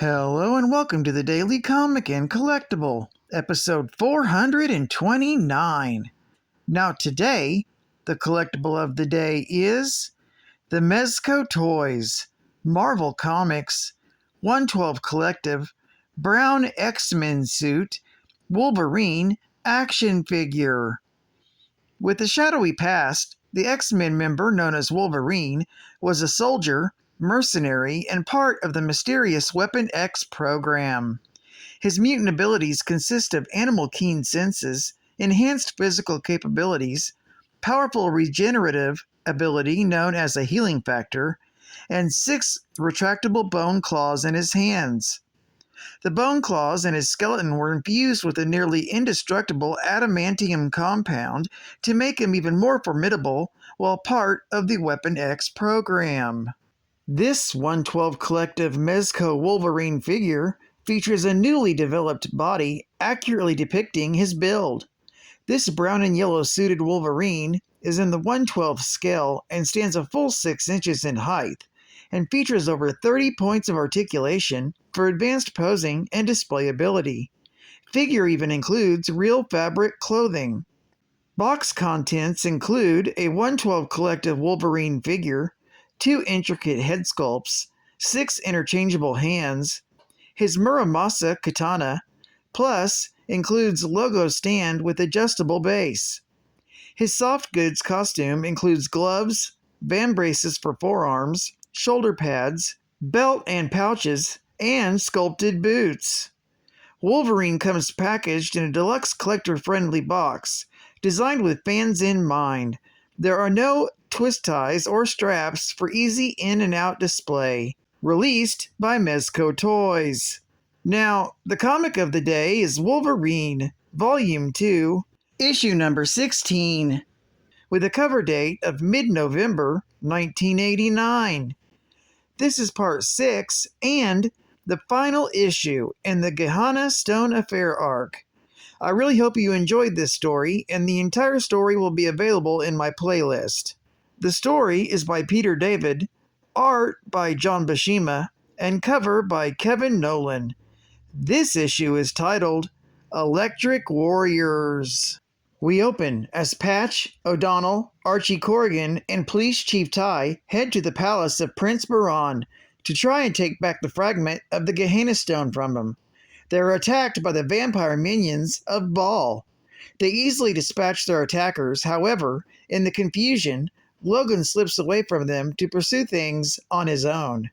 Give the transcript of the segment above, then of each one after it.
Hello and welcome to the Daily Comic and Collectible, episode 429. Now today, the collectible of the day is the Mezco TOYZ, Marvel Comics, 112 Collective, Brown X-Men suit, Wolverine action figure. With a shadowy past, the X-Men member known as Wolverine was a soldier, mercenary, and part of the mysterious Weapon X program. His mutant abilities consist of animal keen senses, enhanced physical capabilities, powerful regenerative ability known as a healing factor, and 6 retractable bone claws in his hands. The bone claws in his skeleton were infused with a nearly indestructible adamantium compound to make him even more formidable while part of the Weapon X program. This 112 Collective Mezco Wolverine figure features a newly developed body accurately depicting his build. This brown and yellow suited Wolverine is in the 112 scale and stands a full 6 inches in height, and features over 30 points of articulation for advanced posing and display ability. Figure even includes real fabric clothing. Box contents include a 112 Collective Wolverine figure, 2 intricate head sculpts, 6 interchangeable hands, his Muramasa katana, plus includes logo stand with adjustable base. His soft goods costume includes gloves, band braces for forearms, shoulder pads, belt and pouches, and sculpted boots. Wolverine comes packaged in a deluxe collector-friendly box, designed with fans in mind. There are no twist ties or straps for easy in and out display. Released by Mezco TOYZ. Now, the comic of the day is Wolverine, Volume 2, Issue number 16, with a cover date of mid-November 1989. This is part 6 and the final issue in the Gehenna Stone Affair arc. I really hope you enjoyed this story, and the entire story will be available in my playlist. The story is by Peter David, art by John Buscema, and cover by Kevin Nolan. This issue is titled Electric Warriors. We open as Patch, O'Donnell, Archie Corrigan, and Police Chief Ty head to the palace of Prince Baran to try and take back the fragment of the Gehenna Stone from him. They are attacked by the vampire minions of Baal. They easily dispatch their attackers, however, in the confusion, Logan slips away from them to pursue things on his own.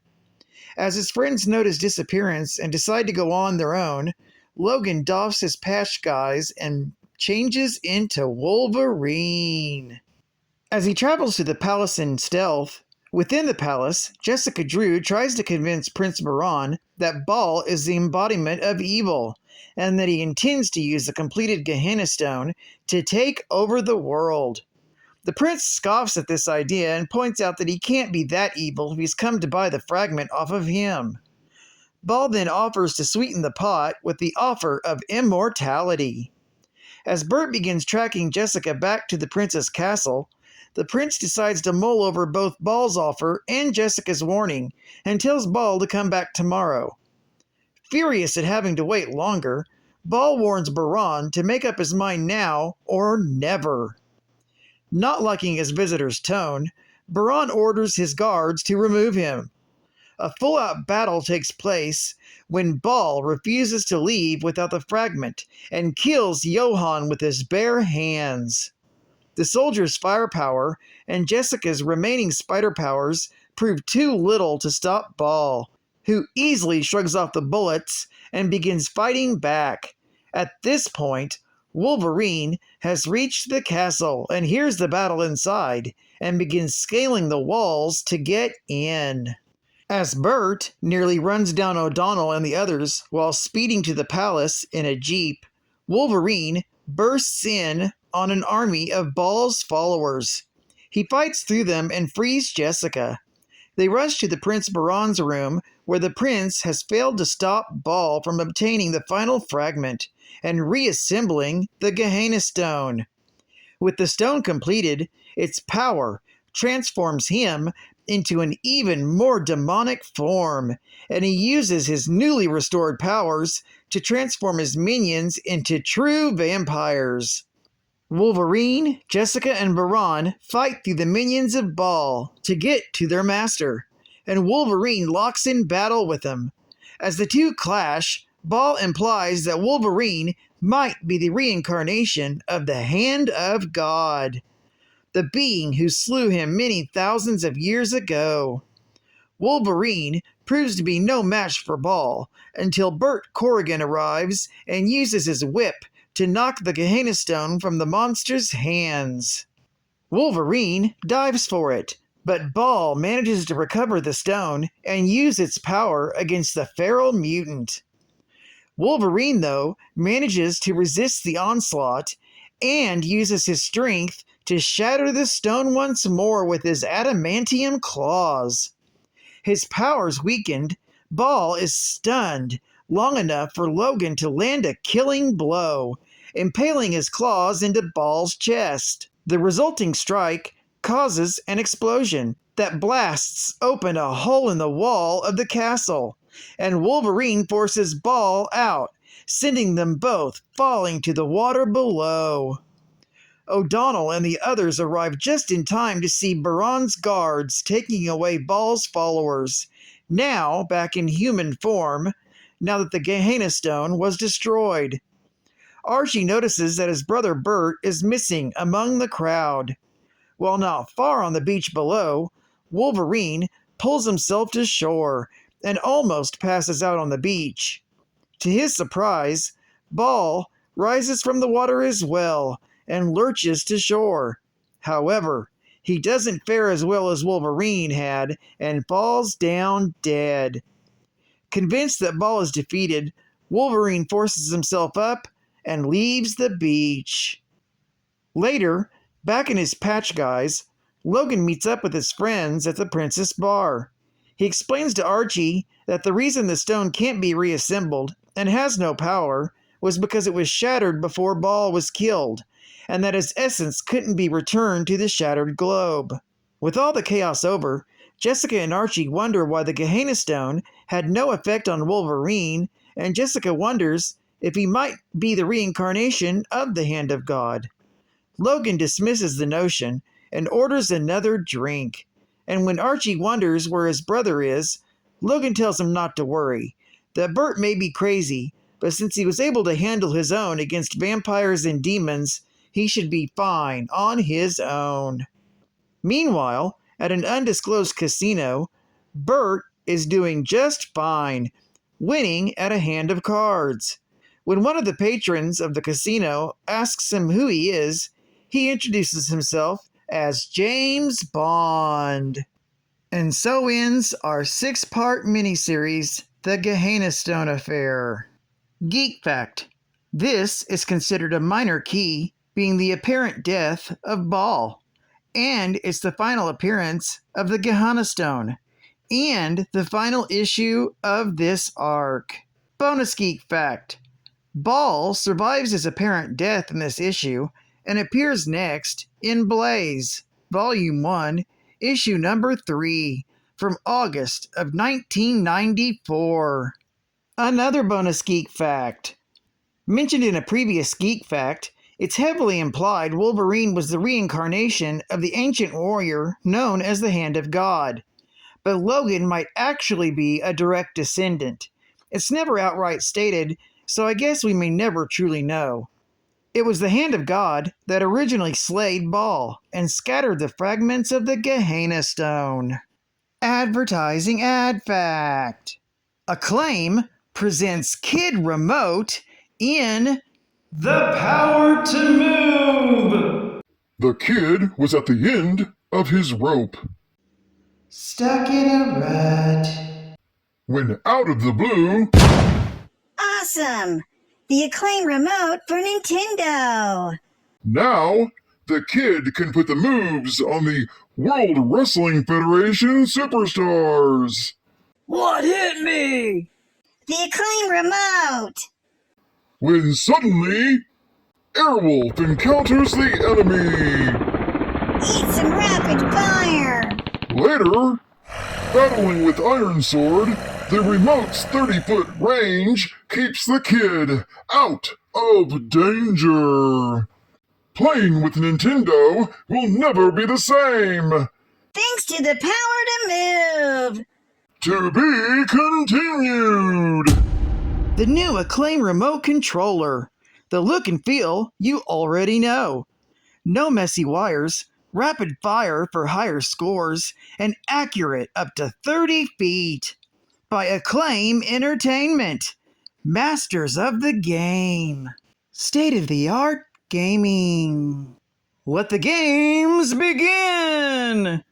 As his friends note his disappearance and decide to go on their own, Logan doffs his patch guise and changes into Wolverine. As he travels to the palace in stealth, within the palace, Jessica Drew tries to convince Prince Baran that Baal is the embodiment of evil, and that he intends to use the completed Gehenna Stone to take over the world. The prince scoffs at this idea and points out that he can't be that evil if he's come to buy the fragment off of him. Baal then offers to sweeten the pot with the offer of immortality. As Bert begins tracking Jessica back to the prince's castle, the prince decides to mull over both Baal's offer and Jessica's warning and tells Baal to come back tomorrow. Furious at having to wait longer, Baal warns Baran to make up his mind now or never. Not liking his visitor's tone, Baran orders his guards to remove him. A full-out battle takes place when Baal refuses to leave without the fragment and kills Johann with his bare hands. The soldier's firepower and Jessica's remaining spider powers prove too little to stop Baal, who easily shrugs off the bullets and begins fighting back. At this point, Wolverine has reached the castle and hears the battle inside and begins scaling the walls to get in. As Bert nearly runs down O'Donnell and the others while speeding to the palace in a jeep, Wolverine bursts in on an army of Baal's followers. He fights through them and frees Jessica. They rush to the Prince Baran's room, where the prince has failed to stop Baal from obtaining the final fragment and reassembling the Gehenna Stone. With the stone completed, its power transforms him into an even more demonic form, and he uses his newly restored powers to transform his minions into true vampires. Wolverine, Jessica, and Baran fight through the minions of Baal to get to their master, and Wolverine locks in battle with him. As the two clash, Baal implies that Wolverine might be the reincarnation of the Hand of God, the being who slew him many thousands of years ago. Wolverine proves to be no match for Baal until Burt Corrigan arrives and uses his whip to knock the Gehenna Stone from the monster's hands. Wolverine dives for it, but Baal manages to recover the stone and use its power against the feral mutant. Wolverine, though, manages to resist the onslaught and uses his strength to shatter the stone once more with his adamantium claws. His powers weakened, Baal is stunned long enough for Logan to land a killing blow, impaling his claws into Baal's chest. The resulting strike causes an explosion that blasts open a hole in the wall of the castle, and Wolverine forces Baal out, sending them both falling to the water below. O'Donnell and the others arrive just in time to see Baran's guards taking away Baal's followers, now back in human form, now that the Gehenna Stone was destroyed. Archie notices that his brother Burt is missing among the crowd. While not far on the beach below, Wolverine pulls himself to shore and almost passes out on the beach. To his surprise, Baal rises from the water as well and lurches to shore. However, he doesn't fare as well as Wolverine had and falls down dead. Convinced that Baal is defeated, Wolverine forces himself up and leaves the beach. Later, back in his patch guise, Logan meets up with his friends at the Princess Bar. He explains to Archie that the reason the stone can't be reassembled and has no power was because it was shattered before Baal was killed, and that its essence couldn't be returned to the shattered globe. With all the chaos over, Jessica and Archie wonder why the Gehenna Stone had no effect on Wolverine, and Jessica wonders if he might be the reincarnation of the Hand of God. Logan dismisses the notion and orders another drink, and when Archie wonders where his brother is, Logan tells him not to worry, that Burt may be crazy, but since he was able to handle his own against vampires and demons, he should be fine on his own. Meanwhile, at an undisclosed casino, Burt is doing just fine, winning at a hand of cards. When one of the patrons of the casino asks him who he is, he introduces himself as James Bond. And so ends our 6-part miniseries, The Gehenna Stone Affair. Geek Fact: this is considered a minor key, being the apparent death of Baal, and it's the final appearance of the Gehenna Stone, and the final issue of this arc. Bonus Geek Fact: Baal survives his apparent death in this issue and appears next in Blaze, Volume 1, Issue number 3, from August of 1994. Another bonus Geek Fact: mentioned in a previous Geek Fact, it's heavily implied Wolverine was the reincarnation of the ancient warrior known as the Hand of God, but Logan might actually be a direct descendant. It's never outright stated, so I guess we may never truly know. It was the Hand of God that originally slayed Baal and scattered the fragments of the Gehenna Stone. Advertising Ad Fact: Acclaim presents Kid Remote in The Power to Move. The kid was at the end of his rope Stuck in a rut. when out of the blue, Awesome! The Acclaim remote for Nintendo! now the kid can put the moves on the World Wrestling Federation Superstars. What hit me? The Acclaim remote! When suddenly, Airwolf encounters the enemy. Eat some rapid fire! Later, battling with Iron Sword, the remote's 30-foot range keeps the kid out of danger. Playing with Nintendo will never be the same. Thanks to the power to move. To be continued. The new Acclaim remote controller. The look and feel you already know. No messy wires, rapid fire for higher scores, and accurate up to 30 feet. By Acclaim Entertainment, masters of the game. State-of-the-art gaming. Let the games begin!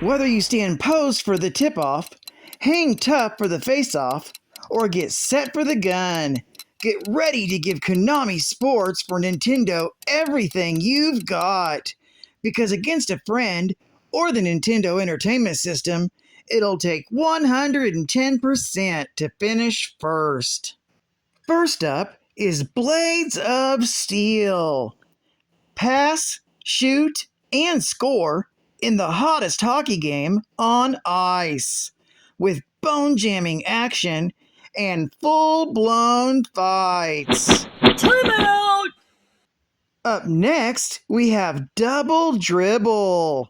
Whether you stand posed for the tip-off, hang tough for the face-off, or get set for the gun, get ready to give Konami Sports for Nintendo everything you've got. Because against a friend or the Nintendo Entertainment System, it'll take 110% to finish first. First up is Blades of Steel. Pass, shoot, and score in the hottest hockey game on ice, with bone-jamming action and full-blown fights. Timeout! Up next, we have Double Dribble.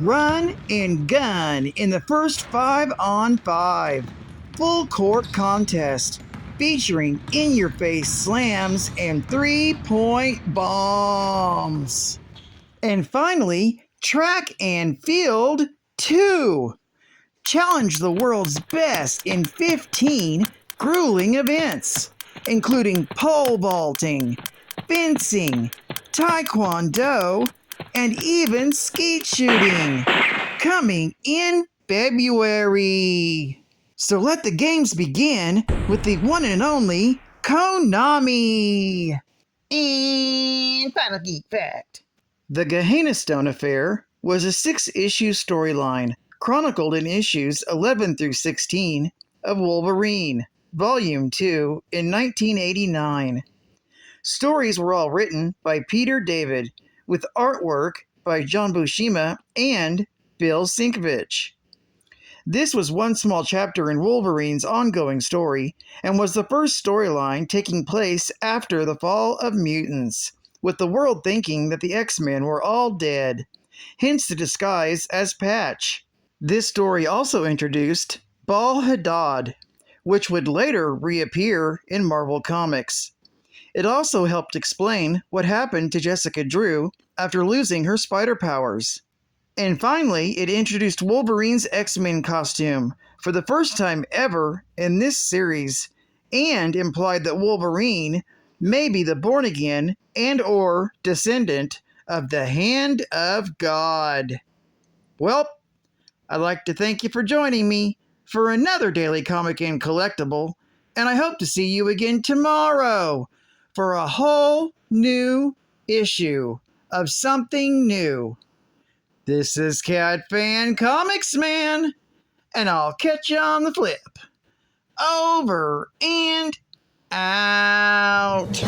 Run and gun in the first 5-on-5 full-court contest, featuring in-your-face slams and three-point bombs. And finally, Track and Field 2. Challenge the world's best in 15 grueling events, including pole vaulting, fencing, taekwondo, and even skeet shooting, coming in February. So let the games begin with the one and only Konami. And final geek fact. The Gehenna Stone Affair was a 6-issue storyline chronicled in issues 11 through 16 of Wolverine, Volume 2 in 1989. Stories were all written by Peter David, with artwork by John Buscema and Bill Sienkiewicz. This was one small chapter in Wolverine's ongoing story, and was the first storyline taking place after the fall of mutants, with the world thinking that the X-Men were all dead, hence the disguise as Patch. This story also introduced Baal Hadad, which would later reappear in Marvel Comics. It also helped explain what happened to Jessica Drew after losing her spider powers. And finally, it introduced Wolverine's X-Men costume for the first time ever in this series, and implied that Wolverine may be the born-again and or descendant of the Hand of God. Well, I'd like to thank you for joining me for another Daily Comic and Collectible, and I hope to see you again tomorrow for a whole new issue of something new. This is Cat Fan Comics Man, and I'll catch you on the flip. Over and out.